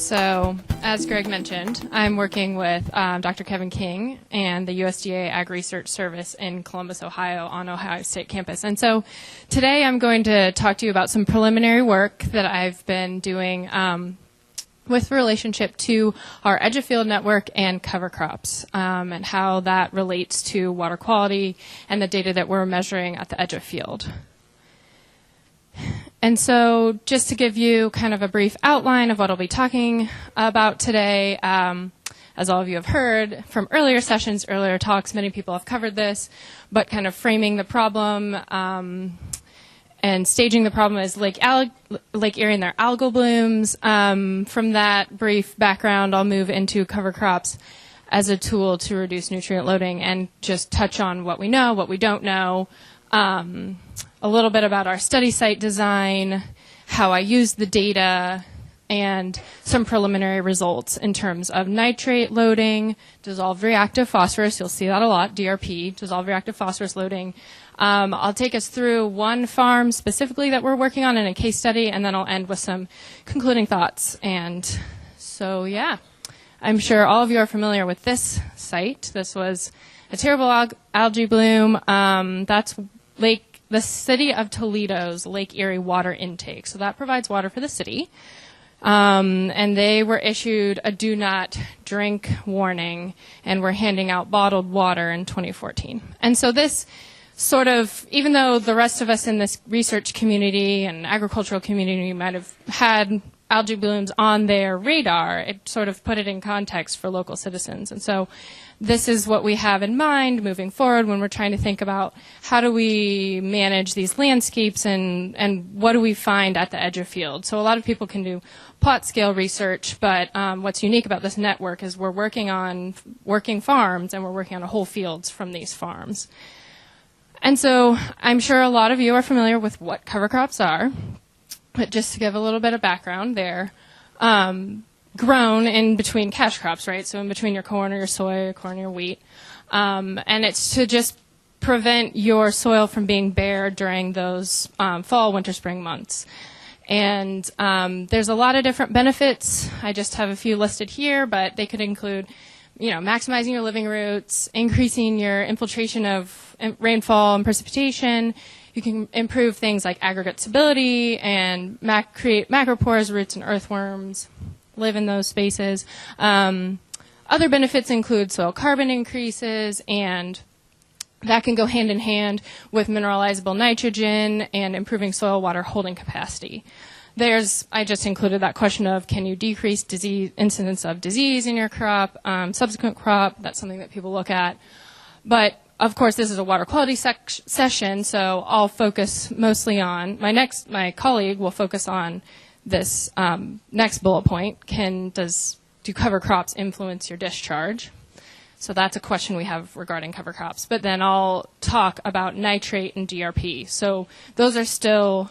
So, as Greg mentioned, I'm working with Dr. Kevin King and the USDA Ag Research Service in Columbus, Ohio, on Ohio State campus. And so today I'm going to talk to you about some preliminary work that I've been doing with relationship to our edge of field network and cover crops, and how that relates to water quality and the data that we're measuring at the edge of field. And so just to give you kind of a brief outline of what I'll be talking about today, as all of you have heard from earlier sessions, earlier talks, many people have covered this, but kind of framing the problem and staging the problem as Lake Erie and their algal blooms. From that brief background, I'll move into cover crops as a tool to reduce nutrient loading and just touch on what we know, what we don't know, a little bit about our study site design, how I use the data, and some preliminary results in terms of nitrate loading, dissolved reactive phosphorus, you'll see that a lot, DRP, dissolved reactive phosphorus loading. I'll take us through one farm specifically that we're working on in a case study, and then I'll end with some concluding thoughts. And so, yeah, I'm sure all of you are familiar with this site. This was a terrible algae bloom. That's the city of Toledo's Lake Erie water intake. So that provides water for the city. And they were issued a do not drink warning and were handing out bottled water in 2014. And so this sort of, even though the rest of us in this research community and agricultural community might have had algae blooms on their radar, it sort of put it in context for local citizens. And so this is what we have in mind moving forward when we're trying to think about how do we manage these landscapes and what do we find at the edge of field. So a lot of people can do plot scale research, but what's unique about this network is we're working on working farms and we're working on whole fields from these farms. And so I'm sure a lot of you are familiar with what cover crops are, but just to give a little bit of background, they're grown in between cash crops, right? So in between your corn or your soy, your corn or your wheat. And it's to just prevent your soil from being bare during those fall, winter, spring months. And there's a lot of different benefits. I just have a few listed here, but they could include, maximizing your living roots, increasing your infiltration of rainfall and precipitation. You can improve things like aggregate stability and create macropores, roots, and earthworms live in those spaces. Other benefits include soil carbon increases, and that can go hand in hand with mineralizable nitrogen and improving soil water holding capacity. I just included that question of, can you decrease incidence of disease in your crop, subsequent crop? That's something that people look at. But of course, this is a water quality session, so I'll focus mostly on, my colleague will focus on this next bullet point. Do cover crops influence your discharge? So that's a question we have regarding cover crops. But then I'll talk about nitrate and DRP. So those are still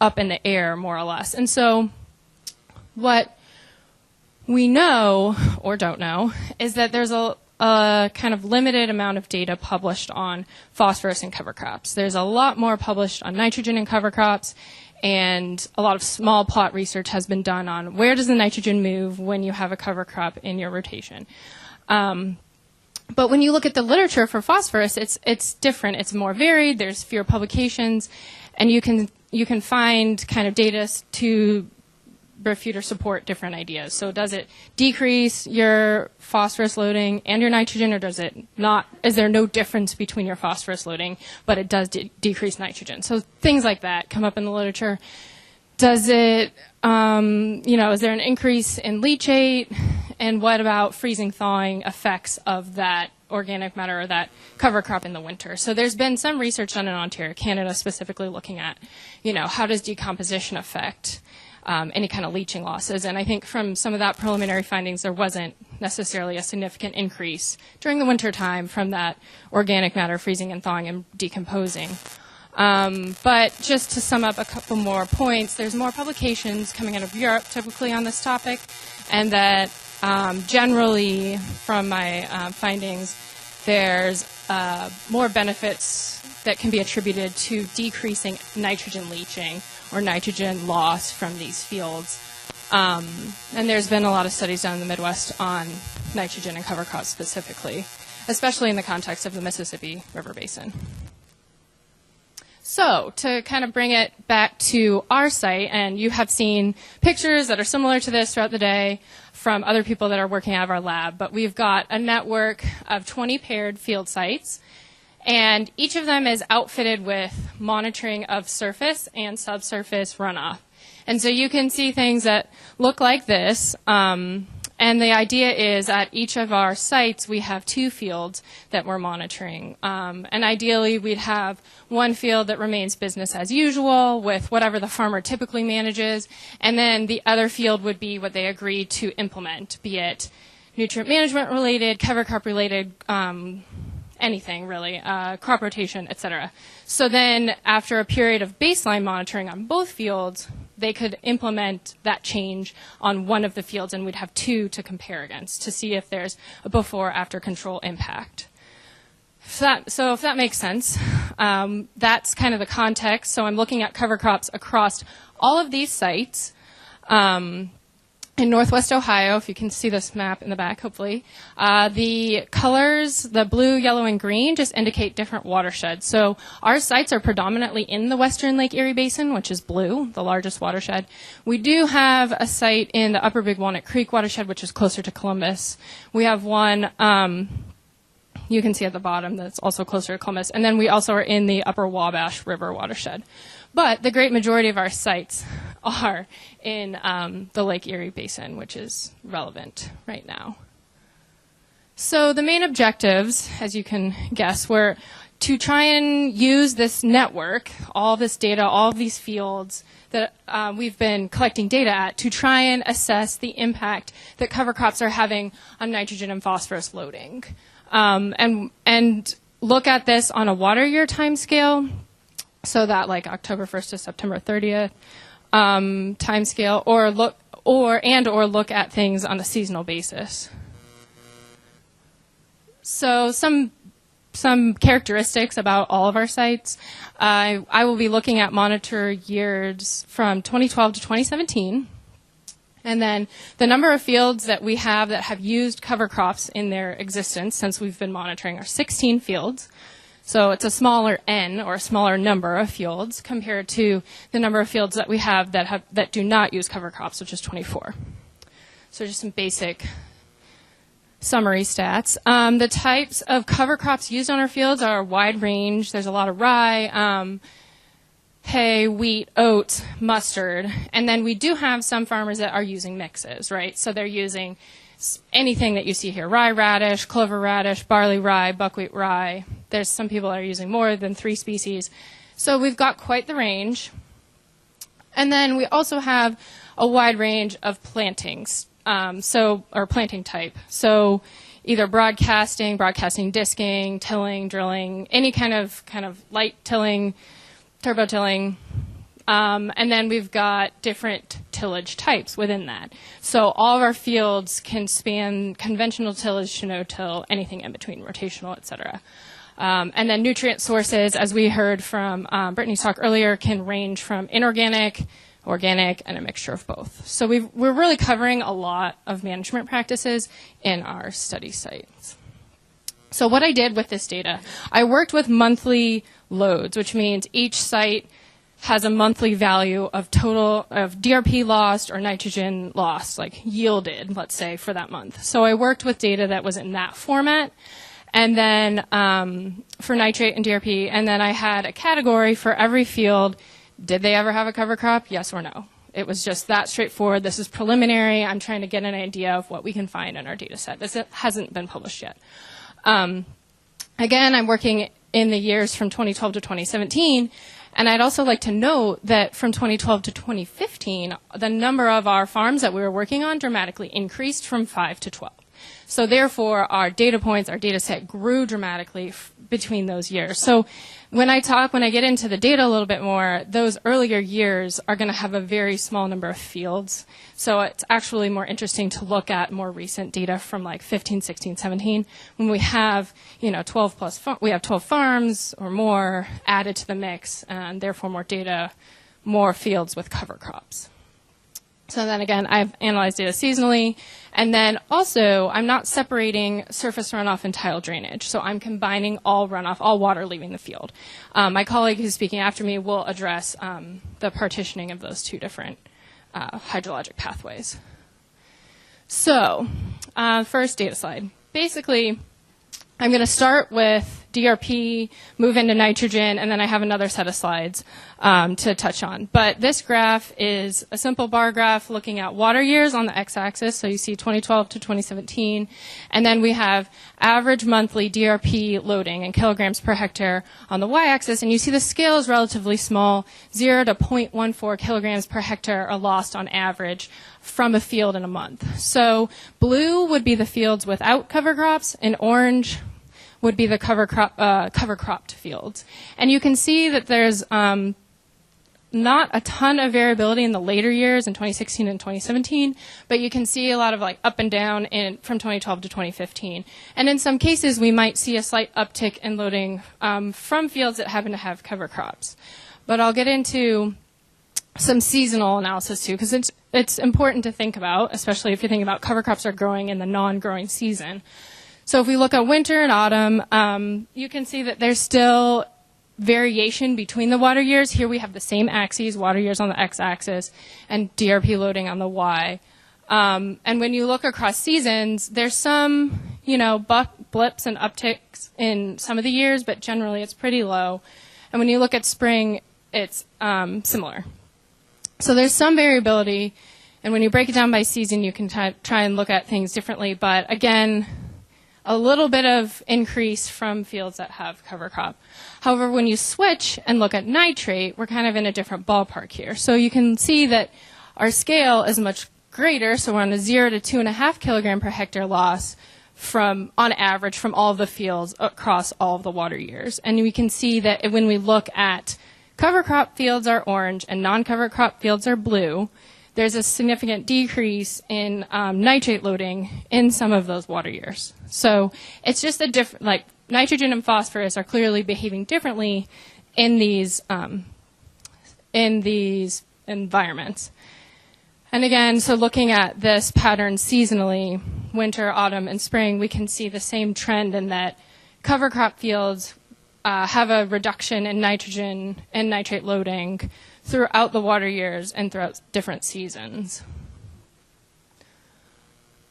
up in the air, more or less. And so what we know, or don't know, is that there's a kind of limited amount of data published on phosphorus and cover crops. There's a lot more published on nitrogen and cover crops, and a lot of small plot research has been done on where does the nitrogen move when you have a cover crop in your rotation. But when you look at the literature for phosphorus, it's different. It's more varied. There's fewer publications, and you can find kind of data to refute or support different ideas. So does it decrease your phosphorus loading and your nitrogen, or does it not? Is there no difference between your phosphorus loading, but it does decrease nitrogen? So things like that come up in the literature. Does it, is there an increase in leachate? And what about freezing thawing effects of that organic matter or that cover crop in the winter? So there's been some research done in Ontario, Canada, specifically looking at, how does decomposition affect any kind of leaching losses. And I think from some of that preliminary findings, there wasn't necessarily a significant increase during the winter time from that organic matter freezing and thawing and decomposing. But just to sum up a couple more points, there's more publications coming out of Europe typically on this topic, and that generally from my findings, there's more benefits that can be attributed to decreasing nitrogen leaching or nitrogen loss from these fields And there's been a lot of studies done in the Midwest on nitrogen and cover crops specifically, especially in the context of the Mississippi River Basin. So to kind of bring it back to our site, and you have seen pictures that are similar to this throughout the day from other people that are working out of our lab, but we've got a network of 20 paired field sites, and each of them is outfitted with monitoring of surface and subsurface runoff. And so you can see things that look like this. And the idea is at each of our sites, we have 2 fields that we're monitoring. And ideally, we'd have one field that remains business as usual with whatever the farmer typically manages. And then the other field would be what they agreed to implement, be it nutrient management related, cover crop related, anything really, crop rotation, et cetera. So then after a period of baseline monitoring on both fields, they could implement that change on one of the fields, and we'd have 2 to compare against to see if there's a before-after control impact. So if that makes sense, that's kind of the context. So I'm looking at cover crops across all of these sites. In Northwest Ohio, if you can see this map in the back, hopefully, the colors, the blue, yellow, and green, just indicate different watersheds. So our sites are predominantly in the Western Lake Erie Basin, which is blue, the largest watershed. We do have a site in the Upper Big Walnut Creek watershed, which is closer to Columbus. We have one, you can see at the bottom, that's also closer to Columbus. And then we also are in the Upper Wabash River watershed. But the great majority of our sites are in the Lake Erie Basin, which is relevant right now. So the main objectives, as you can guess, were to try and use this network, all this data, all of these fields that we've been collecting data at, to try and assess the impact that cover crops are having on nitrogen and phosphorus loading. And look at this on a water year time scale, so that like October 1st to September 30th time scale, or look at things on a seasonal basis. So some characteristics about all of our sites. I will be looking at monitor years from 2012 to 2017. And then the number of fields that we have that have used cover crops in their existence since we've been monitoring are 16 fields. So it's a smaller N, or a smaller number of fields, compared to the number of fields that we have that do not use cover crops, which is 24. So just some basic summary stats. The types of cover crops used on our fields are a wide range. There's a lot of rye, hay, wheat, oats, mustard, and then we do have some farmers that are using mixes, right? So they're using anything that you see here: rye radish, clover radish, barley rye, buckwheat rye. There's some people that are using more than 3 species. So we've got quite the range. And then we also have a wide range of plantings, or planting type. So either broadcasting, disking, tilling, drilling, any kind of light tilling, turbo tilling. And then we've got different tillage types within that. So all of our fields can span conventional tillage to no-till, anything in between, rotational, et cetera. And then nutrient sources, as we heard from Brittany's talk earlier, can range from inorganic, organic, and a mixture of both. So we're really covering a lot of management practices in our study sites. So what I did with this data, I worked with monthly loads, which means each site has a monthly value of total of DRP lost or nitrogen lost, like yielded, let's say, for that month. So I worked with data that was in that format, and then for nitrate and DRP, and then I had a category for every field. Did they ever have a cover crop? Yes or no. It was just that straightforward. This is preliminary. I'm trying to get an idea of what we can find in our data set. This hasn't been published yet. Again, I'm working in the years from 2012 to 2017, and I'd also like to note that from 2012 to 2015, the number of our farms that we were working on dramatically increased from 5 to 12. So therefore, our data points, our data set grew dramatically between those years. So when I get into the data a little bit more, those earlier years are going to have a very small number of fields. So it's actually more interesting to look at more recent data from like 15, 16, 17, when we have, 12 plus, we have 12 farms or more added to the mix, and therefore more data, more fields with cover crops. So then again, I've analyzed data seasonally. And then also, I'm not separating surface runoff and tile drainage. So I'm combining all runoff, all water leaving the field. My colleague who's speaking after me will address the partitioning of those two different hydrologic pathways. So first data slide. Basically, I'm going to start with DRP, move into nitrogen, and then I have another set of slides to touch on. But this graph is a simple bar graph looking at water years on the x-axis, so you see 2012 to 2017, and then we have average monthly DRP loading in kilograms per hectare on the y-axis, and you see the scale is relatively small, 0 to 0.14 kilograms per hectare are lost on average from a field in a month. So blue would be the fields without cover crops, and orange would be the cover cropped fields. And you can see that there's not a ton of variability in the later years in 2016 and 2017, but you can see a lot of like up and down from 2012 to 2015. And in some cases, we might see a slight uptick in loading from fields that happen to have cover crops. But I'll get into some seasonal analysis too, because it's important to think about, especially if you're thinking about cover crops are growing in the non-growing season. So if we look at winter and autumn, you can see that there's still variation between the water years. Here we have the same axes, water years on the x-axis, and DRP loading on the y. And when you look across seasons, there's some, blips and upticks in some of the years, but generally it's pretty low. And when you look at spring, it's similar. So there's some variability, and when you break it down by season, you can try and look at things differently. But again, a little bit of increase from fields that have cover crop. However, when you switch and look at nitrate, we're kind of in a different ballpark here. So you can see that our scale is much greater, so we're on a 0 to 2.5 kilogram per hectare loss on average from all of the fields across all of the water years. And we can see that when we look at cover crop fields are orange and non-cover crop fields are blue, there's a significant decrease in nitrate loading in some of those water years. So it's just a different, like nitrogen and phosphorus are clearly behaving differently in these environments. And again, so looking at this pattern seasonally, winter, autumn, and spring, we can see the same trend in that cover crop fields have a reduction in nitrogen and nitrate loading throughout the water years and throughout different seasons.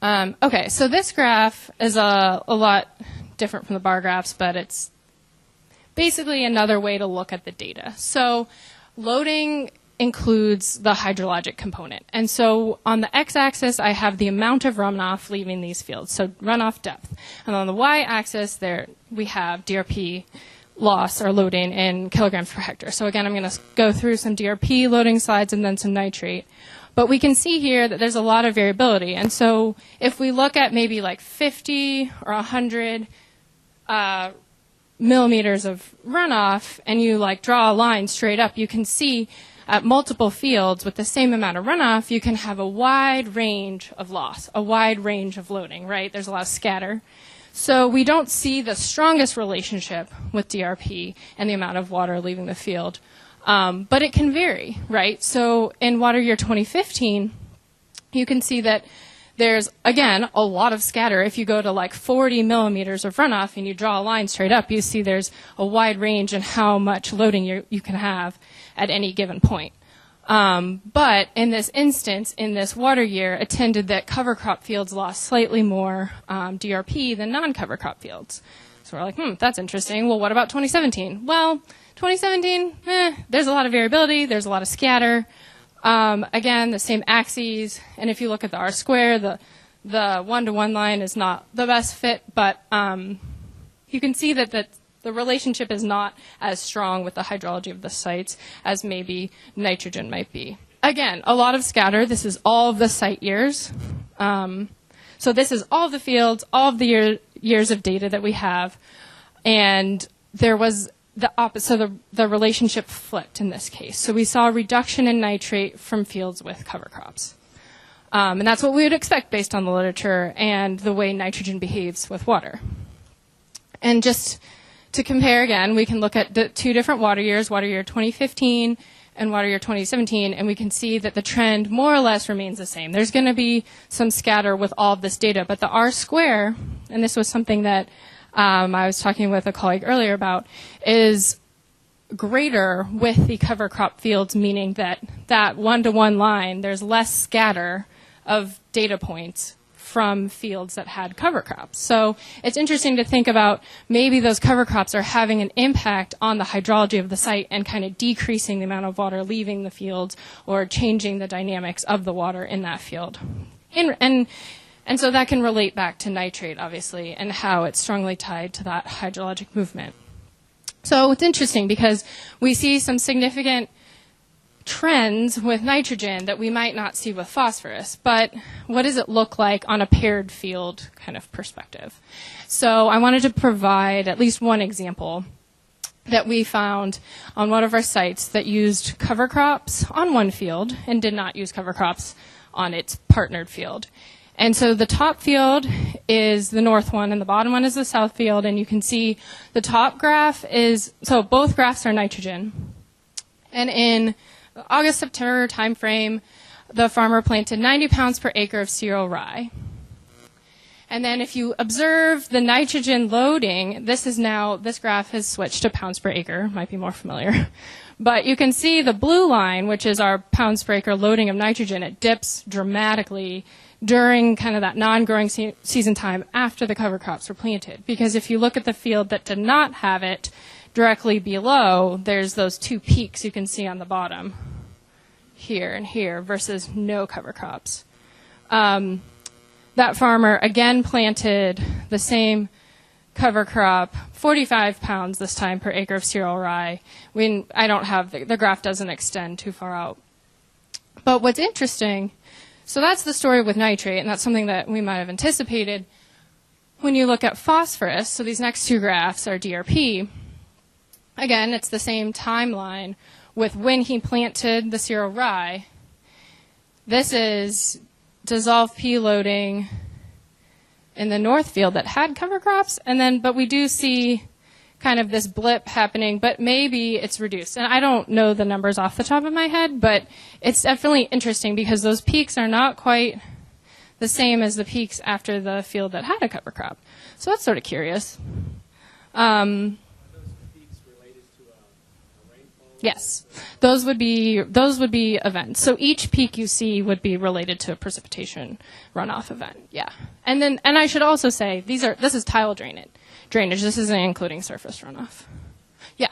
Okay, so this graph is a lot different from the bar graphs, but it's basically another way to look at the data. So loading includes the hydrologic component. And so on the x-axis, I have the amount of runoff leaving these fields, so runoff depth. And on the y-axis, there we have DRP loss or loading in kilograms per hectare. So again, I'm going to go through some DRP loading slides and then some nitrate. But we can see here that there's a lot of variability. And so if we look at maybe like 50 or 100 millimeters of runoff and you like draw a line straight up, you can see at multiple fields with the same amount of runoff, you can have a wide range of loss, a wide range of loading, right? There's a lot of scatter. So we don't see the strongest relationship with DRP and the amount of water leaving the field. But it can vary, right? So in water year 2015, you can see that there's, again, a lot of scatter. If you go to like 40 millimeters of runoff and you draw a line straight up, you see there's a wide range in how much loading you can have at any given point. But in this instance, in this water year, it tended that cover crop fields lost slightly more DRP than non-cover crop fields. So we're like, that's interesting. Well, what about 2017? Well, 2017, there's a lot of variability. There's a lot of scatter. Again, the same axes. And if you look at the R square, the one-to-one line is not the best fit. But you can see that the relationship is not as strong with the hydrology of the sites as maybe nitrogen might be. Again, a lot of scatter. This is all of the site years. So this is all of the fields, all of the years of data that we have. And there was the opposite. So the relationship flipped in this case. So we saw a reduction in nitrate from fields with cover crops. And that's what we would expect based on the literature and the way nitrogen behaves with water. And just to compare again, we can look at the two different water years, water year 2015 and water year 2017, and we can see that the trend more or less remains the same. There's going to be some scatter with all of this data, but the R square, and this was something that I was talking with a colleague earlier about, is greater with the cover crop fields, meaning that that one-to-one line, there's less scatter of data points from fields that had cover crops. So it's interesting to think about maybe those cover crops are having an impact on the hydrology of the site and kind of decreasing the amount of water leaving the fields or changing the dynamics of the water in that field. And so that can relate back to nitrate, obviously, and how it's strongly tied to that hydrologic movement. So it's interesting because we see some significant trends with nitrogen that we might not see with phosphorus, but what does it look like on a paired field kind of perspective? So I wanted to provide at least one example that we found on one of our sites that used cover crops on one field and did not use cover crops on its partnered field. And so the top field is the north one and the bottom one is the south field, and you can see the top graph is, so both graphs are nitrogen. And in the August-September timeframe, the farmer planted 90 pounds per acre of cereal rye. And then if you observe the nitrogen loading, this graph has switched to pounds per acre, might be more familiar. But you can see the blue line, which is our pounds per acre loading of nitrogen, it dips dramatically during kind of that non-growing season time after the cover crops were planted. Because if you look at the field that did not have it, directly below, there's those two peaks you can see on the bottom, here and here, versus no cover crops. That farmer again planted the same cover crop, 45 pounds this time per acre of cereal rye. I don't have, the graph doesn't extend too far out. But what's interesting, so that's the story with nitrate, and that's something that we might have anticipated. When you look at phosphorus, so these next two graphs are DRP, again, it's the same timeline with when he planted the cereal rye. This is dissolved P loading in the north field that had cover crops, but we do see kind of this blip happening, but maybe it's reduced. And I don't know the numbers off the top of my head, but it's definitely interesting because those peaks are not quite the same as the peaks after the field that had a cover crop. So that's sort of curious. Yes, those would be events. So each peak you see would be related to a precipitation runoff event. Yeah, and I should also say this is tile drainage. This isn't including surface runoff. Yeah.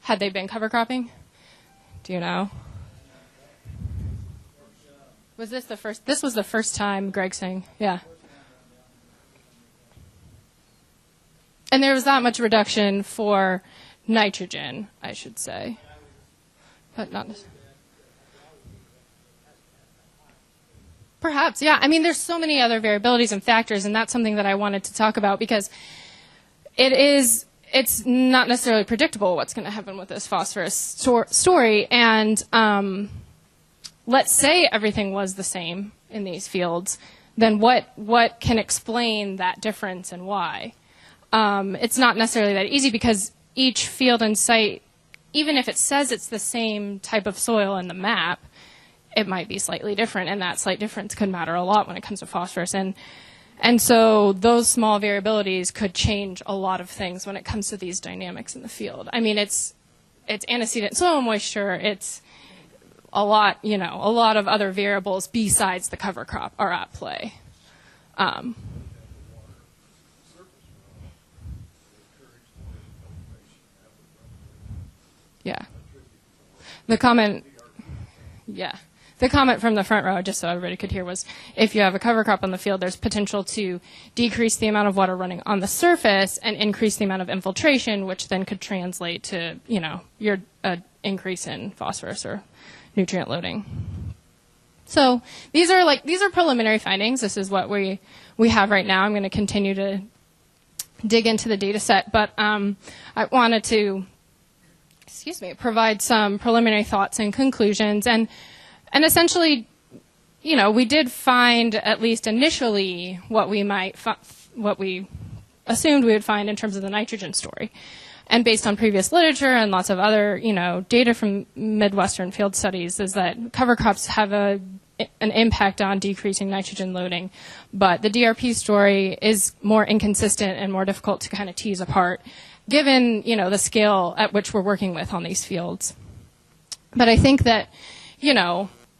Had they been cover cropping? Do you know? Was this the first? This was the first time Greg's saying, yeah. And there was that much reduction for nitrogen, I should say, but not necessarily. Perhaps, yeah. I mean, there's so many other variabilities and factors, and that's something that I wanted to talk about because it's not necessarily predictable what's going to happen with this phosphorus story. And let's say everything was the same in these fields, then what can explain that difference and why? It's not necessarily that easy because each field and site, even if it says it's the same type of soil in the map, it might be slightly different, and that slight difference could matter a lot when it comes to phosphorus. And so those small variabilities could change a lot of things when it comes to these dynamics in the field. I mean, it's antecedent soil moisture, it's a lot of other variables besides the cover crop are at play. Yeah. The comment from the front row, just so everybody could hear, was if you have a cover crop on the field, there's potential to decrease the amount of water running on the surface and increase the amount of infiltration, which then could translate to, your increase in phosphorus or nutrient loading. So these are preliminary findings. This is what we have right now. I'm going to continue to dig into the data set, but I wanted to provide some preliminary thoughts and conclusions. And essentially, we did find, at least initially, what we assumed we would find in terms of the nitrogen story. And based on previous literature and lots of other, data from Midwestern field studies is that cover crops have an impact on decreasing nitrogen loading. But the DRP story is more inconsistent and more difficult to kind of tease apart, given, the scale at which we're working with on these fields. But I think that,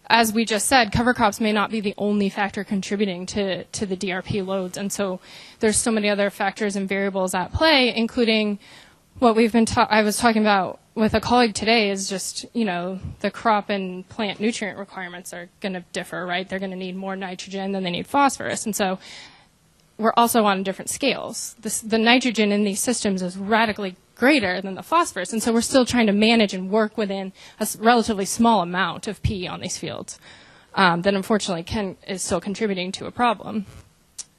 as we just said, cover crops may not be the only factor contributing to the DRP loads. And so there's so many other factors and variables at play, including what we've been I was talking about with a colleague today is just, the crop and plant nutrient requirements are going to differ, right? They're going to need more nitrogen than they need phosphorus. And so we're also on different scales. The nitrogen in these systems is radically greater than the phosphorus, and so we're still trying to manage and work within a relatively small amount of P on these fields that unfortunately is still contributing to a problem.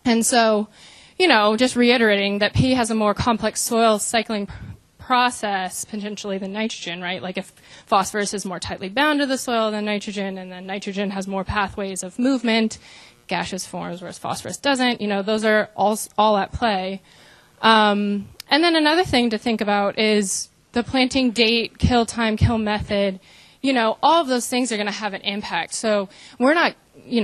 And so, just reiterating that P has a more complex soil cycling process potentially than nitrogen, right? Like if phosphorus is more tightly bound to the soil than nitrogen, and then nitrogen has more pathways of movement, gaseous forms, whereas phosphorus doesn't, those are all at play. And then another thing to think about is the planting date, kill time, kill method. All of those things are going to have an impact. So we're not,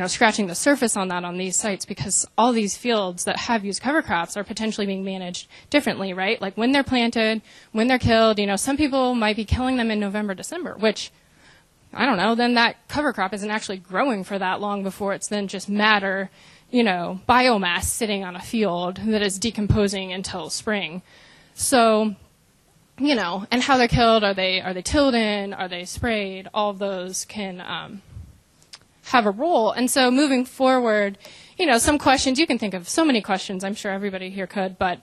scratching the surface on that on these sites because all these fields that have used cover crops are potentially being managed differently, right? Like when they're planted, when they're killed, some people might be killing them in November, December, which, I don't know, then that cover crop isn't actually growing for that long before it's then just matter, biomass sitting on a field that is decomposing until spring. So, and how they're killed, are they tilled in, are they sprayed, all of those can have a role. And so moving forward, some questions, you can think of so many questions, I'm sure everybody here could, but,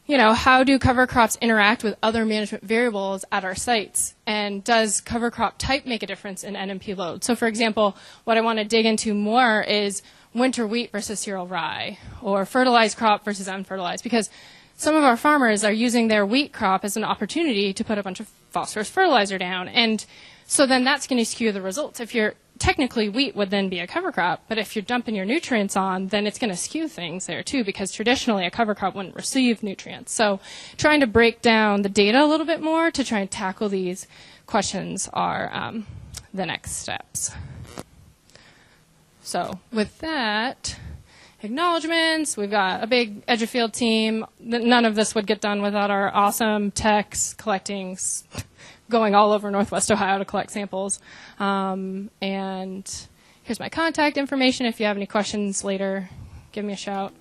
how do cover crops interact with other management variables at our sites? And does cover crop type make a difference in NMP load? So for example, what I want to dig into more is winter wheat versus cereal rye, or fertilized crop versus unfertilized, because some of our farmers are using their wheat crop as an opportunity to put a bunch of phosphorus fertilizer down. And so then that's going to skew the results. If you're technically wheat would then be a cover crop, but if you're dumping your nutrients on, then it's going to skew things there too, because traditionally a cover crop wouldn't receive nutrients. So trying to break down the data a little bit more to try and tackle these questions are the next steps. So with that, acknowledgements, we've got a big edge of field team. None of this would get done without our awesome techs collecting, going all over Northwest Ohio to collect samples. And here's my contact information. If you have any questions later, give me a shout.